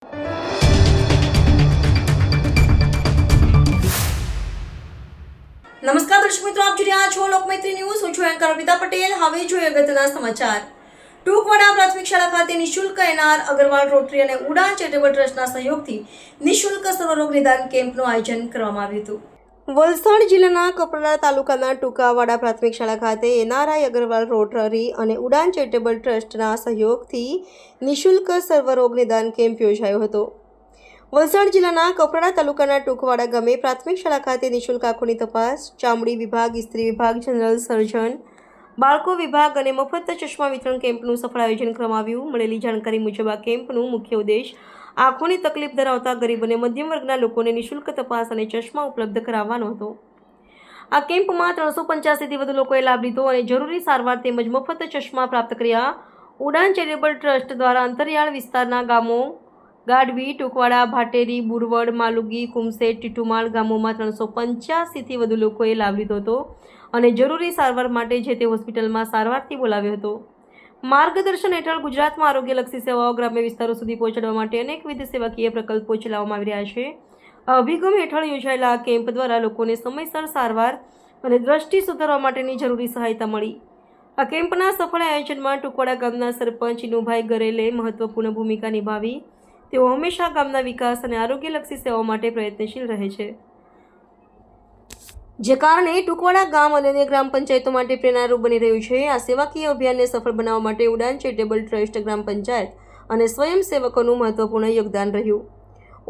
નમસ્કાર દર્શક મિત્રો, આપ જોઈ રહ્યા છો લોકમૈત્રી ન્યૂઝ. હું છું એન્કર અર્પિતા પટેલ. હવે જોઈએ અગત્યના સમાચાર. ટૂંકવાડા પ્રાથમિક શાળા ખાતે નિઃશુલ્ક એનઆર અગ્રવાલ રોટરી અને ઉડાન ચેરિટેબલ ટ્રસ્ટના સહયોગથી નિઃશુલ્ક સર્વરોગ નિદાન કેમ્પનું આયોજન કરવામાં આવ્યું હતું. વલસાડ જિલ્લાના કપરાડા તાલુકાના ટૂંકાવાડા પ્રાથમિક શાળા ખાતે એનઆરઆઈ અગ્રવાલ રોટરી અને ઉડાન ચેરિટેબલ ટ્રસ્ટના સહયોગથી નિઃશુલ્ક સર્વરોગ નિદાન કેમ્પ યોજાયો હતો. વલસાડ જિલ્લાના કપરાડા તાલુકાના ટૂંકવાડા ગામે પ્રાથમિક શાળા ખાતે નિઃશુલ્ક આંખોની તપાસ, ચામડી વિભાગ, ઇસ્ત્રી વિભાગ, જનરલ સર્જન, બાળકો વિભાગ અને મફત ચશ્મા વિતરણ કેમ્પનું સફળ આયોજન કરવામાં આવ્યું. મળેલી જાણકારી મુજબ આ કેમ્પનું મુખ્ય ઉદ્દેશ આંખોની તકલીફ ધરાવતા ગરીબ અને મધ્યમ વર્ગના લોકોને નિઃશુલ્ક તપાસ અને ચશ્મા ઉપલબ્ધ કરાવવાનો હતો. આ કેમ્પમાં 385થી વધુ લોકોએ લાભ લીધો અને જરૂરી સારવાર તેમજ મફત ચશ્મા પ્રાપ્ત કર્યા. ઉડાન ચેરિટેબલ ટ્રસ્ટ દ્વારા અંતરિયાળ વિસ્તારના ગામો ગાઢવી, ટૂંકવાડા, ભાટેરી, બુરવડ, માલુગી, કુમસેટ, ટીટુમાળ ગામોમાં 385થી વધુ લોકોએ લાભ લીધો હતો અને જરૂરી સારવાર માટે જે તે હોસ્પિટલમાં સારવારથી બોલાવ્યો હતો. માર્ગદર્શન હેઠળ ગુજરાતમાં આરોગ્યલક્ષી સેવાઓ ગ્રામ્ય વિસ્તારો સુધી પહોંચાડવા માટે અનેકવિધ સેવાકીય પ્રકલ્પો ચલાવવામાં આવી રહ્યા છે. આ અભિગમ હેઠળ યોજાયેલા આ કેમ્પ દ્વારા લોકોને સમયસર સારવાર અને દ્રષ્ટિ સુધારવા માટેની જરૂરી સહાયતા મળી. આ કેમ્પના સફળ આયોજનમાં ટૂંકવાડા ગામના સરપંચ ઇનુભાઈ ગરેલે મહત્વપૂર્ણ ભૂમિકા નિભાવી. તેઓ હંમેશા ગામના વિકાસ અને આરોગ્યલક્ષી સેવાઓ માટે પ્રયત્નશીલ રહે છે, જે કારણે ટૂંકવાડા ગામ અને અન્ય ગ્રામ પંચાયતો માટે પ્રેરણારૂપ બની રહ્યું છે. આ સેવાકીય અભિયાનને સફળ બનાવવા માટે ઉડાન ચેરિટેબલ ટ્રસ્ટ, ગ્રામ પંચાયત અને સ્વયંસેવકોનું મહત્વપૂર્ણ યોગદાન રહ્યું.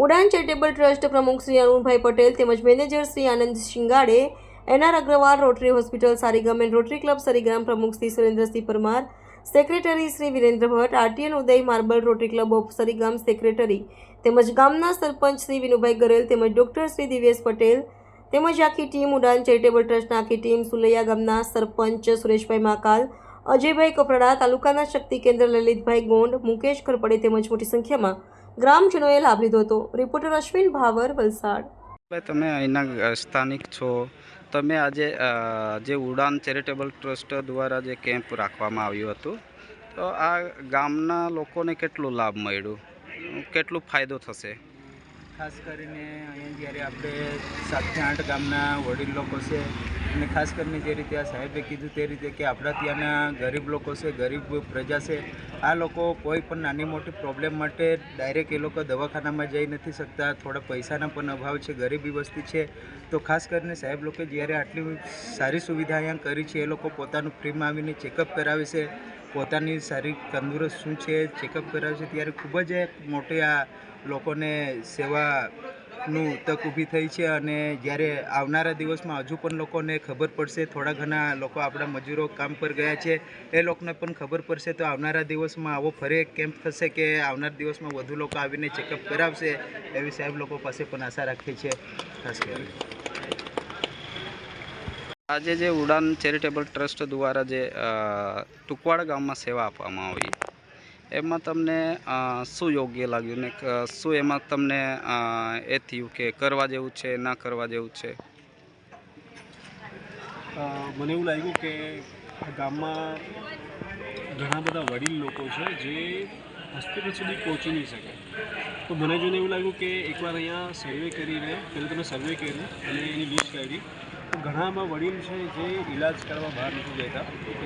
ઉડાન ચેરિટેબલ ટ્રસ્ટ પ્રમુખ શ્રી અરુણભાઈ પટેલ તેમજ manager Shri Anand Shingade, NR Agrawal rotary hospital Sarigam and rotary club Sarigam પ્રમુખ Shri Surendrasinh Parmar, secretary Shri Virendra Bhatt, RTN Uday marble rotary club of Sarigam secretary તેમજ ગામના સરપંચ શ્રી વિનુભાઈ ગરેલ તેમજ ડોક્ટર શ્રી દિવ્યેશ પટેલ તેમજ આખી ટીમ, ઉડાન ચેરિટેબલ ટ્રસ્ટના આખી ટીમ, સુલૈયા ગામના સરપંચ સુરેશભાઈ માકાલ, અજયભાઈ કપરાડા, તાલુકાના શક્તિ કેન્દ્ર લલિતભાઈ ગોંડ, મુકેશ ખરપડે તેમજ મોટી સંખ્યામાં ગ્રામજનોએ લાભ લીધો હતો. Reporter Ashwin power, Valsad. તમે અહીંના સ્થાનિક છો, તમે આજે જે ઉડાન ચેરિટેબલ ટ્રસ્ટ દ્વારા જે કેમ્પ રાખવામાં આવ્યું હતું, તો આ ગામના લોકોને કેટલો લાભ મળ્યો, કેટલો ફાયદો થશે? ખાસ કરીને અહીંયા જ્યારે આપણે 7થી 8 ગામના વડીલ લોકો છે અને ખાસ કરીને જે રીતે આ સાહેબે કીધું તે રીતે કે આપણા ત્યાંના ગરીબ લોકો છે, ગરીબ પ્રજા છે, આ લોકો કોઈ પણ નાની મોટી પ્રોબ્લેમ માટે ડાયરેક્ટ એ લોકો દવાખાનામાં જઈ નથી શકતા, થોડા પૈસાના પણ અભાવ છે, ગરીબી વસ્તી છે. તો ખાસ કરીને સાહેબ લોકો જ્યારે આટલી સારી સુવિધા અહીંયા કરી છે, એ લોકો પોતાનું ફ્રીમાં આવીને ચેકઅપ કરાવે છે, પોતાની સારી તંદુરસ્ત શું છે ચેકઅપ કરાવે છે, ત્યારે ખૂબ જ મોટી આ લોકોને સેવાનું તક ઊભી થઈ છે. અને જ્યારે આવનારા દિવસમાં હજુ પણ લોકોને ખબર પડશે, થોડા ઘણા લોકો આપણા મજૂરો કામ પર ગયા છે એ લોકોને પણ ખબર પડશે, તો આવનારા દિવસમાં આવો ફરી એક કેમ્પ થશે કે આવનારા દિવસમાં વધુ લોકો આવીને ચેકઅપ કરાવશે એવી સાહેબ લોકો પાસે પણ આશા રાખીએ છીએ. ખાસ કરીને આજે જે ઉડાન ચેરિટેબલ ટ્રસ્ટ દ્વારા જે ટૂંકવાડા ગામમાં સેવા આપવામાં આવી, એમાં તમને શું યોગ્ય લાગ્યું ને શું એમાં તમને એ થયું કે કરવા જેવું છે, ના કરવા જેવું છે? મને એવું લાગ્યું કે ગામમાં ઘણા બધા વડીલ લોકો છે જે હોસ્પિટલ સુધી પહોંચી નહીં શકે, તો મને જોઈને એવું લાગ્યું કે એકવાર અહીંયા સર્વે કરીને, પહેલાં તમે સર્વે કર્યું અને એની લિસ્ટ કાઢી, તો ઘણામાં વડીલ છે જે ઇલાજ કરવા બહાર નથી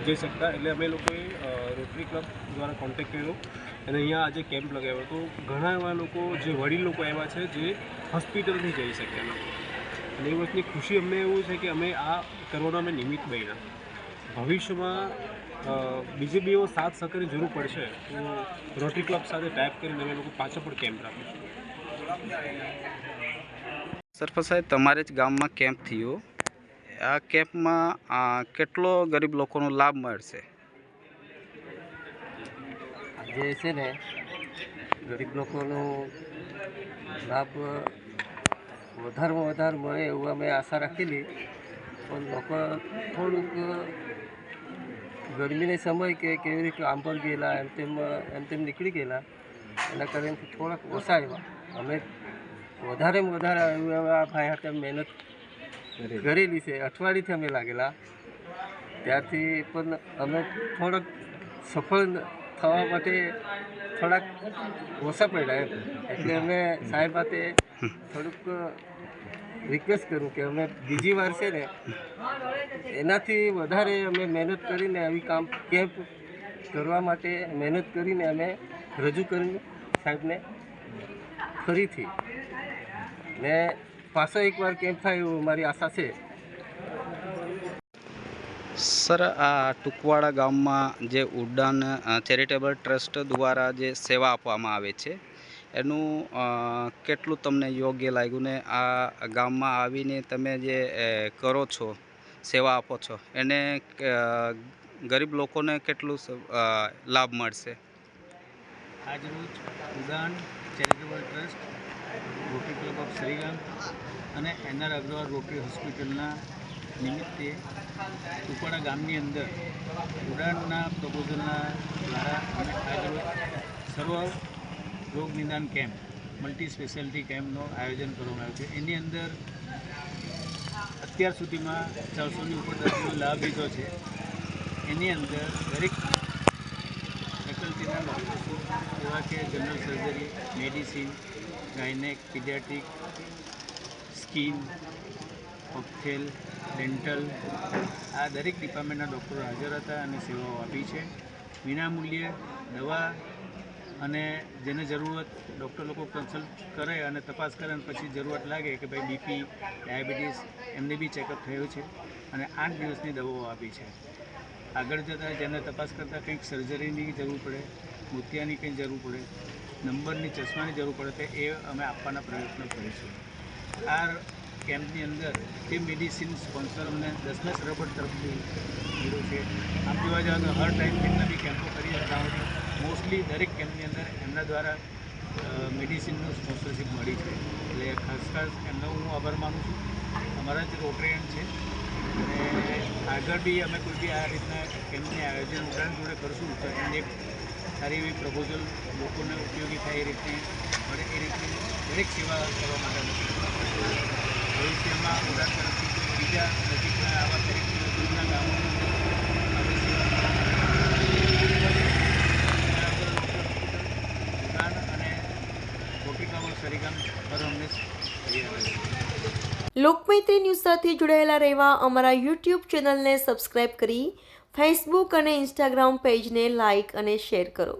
જઈ શકતા. એટલે અમે લોકોએ રોટરી ક્લબ દ્વારા કોન્ટેક્ટ કર્યો અને અહીંયા આજે કેમ્પ લગાવ્યો. તો ઘણા એવા લોકો જે વડીલ લોકો એવા છે જે હોસ્પિટલ નહીં જઈ શક્યા, અને એ વસ્તુની ખુશી અમને એવું છે કે અમે આ કરવાનો અમે નિમિત્ત બન્યા. ભવિષ્યમાં બીજે બી એવો સાથ સહકારની જરૂર પડશે તો રોટરી ક્લબ સાથે ટાઈપ કરીને અમે લોકો પાછળ પણ કેમ્પ રાખીશું. સરપંચ સાહેબ, તમારે જ ગામમાં કેમ્પ થયો, આ કેમ્પમાં કેટલો ગરીબ લોકોનો લાભ મળશે? જે છે ને ગરીબ લોકોનો લાભ વધારેમાં વધારે મળે એવું અમે આશા રાખેલી, પણ લોકો થોડુંક ગરમીને સમય કે કેવી રીતે કામ પર ગયેલા એમ તેમ નીકળી ગયેલા, એના કારણે થોડાક ઓછા આવ્યા. અમે વધારેમાં વધારે આ ભાઈ હાથે મહેનત કરેલી છે, અઠવાડિયેથી અમે લાગેલા, ત્યારથી પણ અમે થોડોક સફળ ખાવા માટે થોડાક ઓછા પડ્યા એમ. એટલે અમે સાહેબ પાસે થોડુંક રિક્વેસ્ટ કરું કે અમે બીજી વાર છે ને એનાથી વધારે અમે મહેનત કરીને આવી કેમ્પ કરવા માટે મહેનત કરીને અમે રજૂ કરીને સાહેબને ફરીથી ને પાછો એકવાર કેમ્પ થાય એવું મારી આશા છે. સર, આ ટુકવાડા ગામમાં જે ઉડાન ચેરિટેબલ ટ્રસ્ટ દ્વારા જે સેવા આપવામાં આવે છે એનું કેટલું તમને યોગ્ય લાગ્યું ને આ ગામમાં આવીને તમે જે કરો છો, સેવા આપો છો, એને ગરીબ લોકોને કેટલું લાભ મળશે? આજરોજ ઉડાન charitable trust, rotary club of Sarigam અને એનઆર અગ્રવાલ રોટરી હોસ્પિટલના નિમિત્તે ટુકવાડા ગામની અંદર ઉડાનના પ્રબોધનના દ્વારા અમે આજરોજ સર્વ રોગ નિદાન કેમ્પ, મલ્ટી સ્પેશિયાલિટી કેમ્પનું આયોજન કરવામાં આવ્યું છે. એની અંદર અત્યાર સુધીમાં 400ની ઉપર દર્દીઓ લાભ લીધો છે. એની અંદર દરેક ફેકલ્ટીના ડૉક્ટર્સો એવા કે general surgery, medicine, gynaec, paediatric, skin, ophthal, dental, આ દરેક ડિપાર્ટમેન્ટના ડૉક્ટરો હાજર હતા અને સેવાઓ આપી છે. વિનામૂલ્યે દવા અને જેને જરૂરત ડૉક્ટર લોકો કન્સલ્ટ કરે અને તપાસ કરે અને પછી જરૂરત લાગે કે ભાઈ બીપી, ડાયાબિટીસ, એમને બી ચેકઅપ થયું છે અને 8 દિવસની દવાઓ આપી છે. આગળ જતાં જેને તપાસ કરતાં કંઈક સર્જરીની જરૂર પડે, મોતિયાની કંઈ જરૂર પડે, નંબરની ચશ્માની જરૂર પડે તો એ અમે આપવાના પ્રયત્નો કરીશું. આ કેમ્પની અંદર તે મેડિસિન સ્પોન્સર અમને 10 રબર તરફથી મળ્યું છે. આમ જોવા જાવ તો હર ટાઈમ જેટલા બી કેમ્પો કરી હતા મોસ્ટલી દરેક કેમ્પની અંદર એમના દ્વારા મેડિસિનનું સ્પોન્સરશીપ મળી છે. એટલે ખાસ એમનો હું આભાર માનું છું. અમારા જ રોટરીયન છે અને આગળ બી અમે કોઈ બી આ રીતના કેમ્પની આયોજન ઉડાન જોડે કરશું તો એમને સારી એવી પ્રપોઝલ લોકોને ઉપયોગી થાય એ રીતની મળે એ રીતની દરેક સેવા કરવા માટે અમે ભવિષ્યમાં ઉડાન તરફથી બીજા નજીકના આવા દરેક દૂરના ગામોની અંદર આવી સેવા ઉડાન અને રોટરી ક્લબ ઓફ સરીગામ હર હંમેશ તૈયાર રહેશે. લોકમૈત્રી ન્યૂઝ સાથે જોડાયેલા રહેવા અમારા યુટ્યુબ ચેનલને સબસ્ક્રાઇબ કરી ફેસબુક અને ઇન્સ્ટાગ્રામ પેજને લાઇક અને શેર કરો.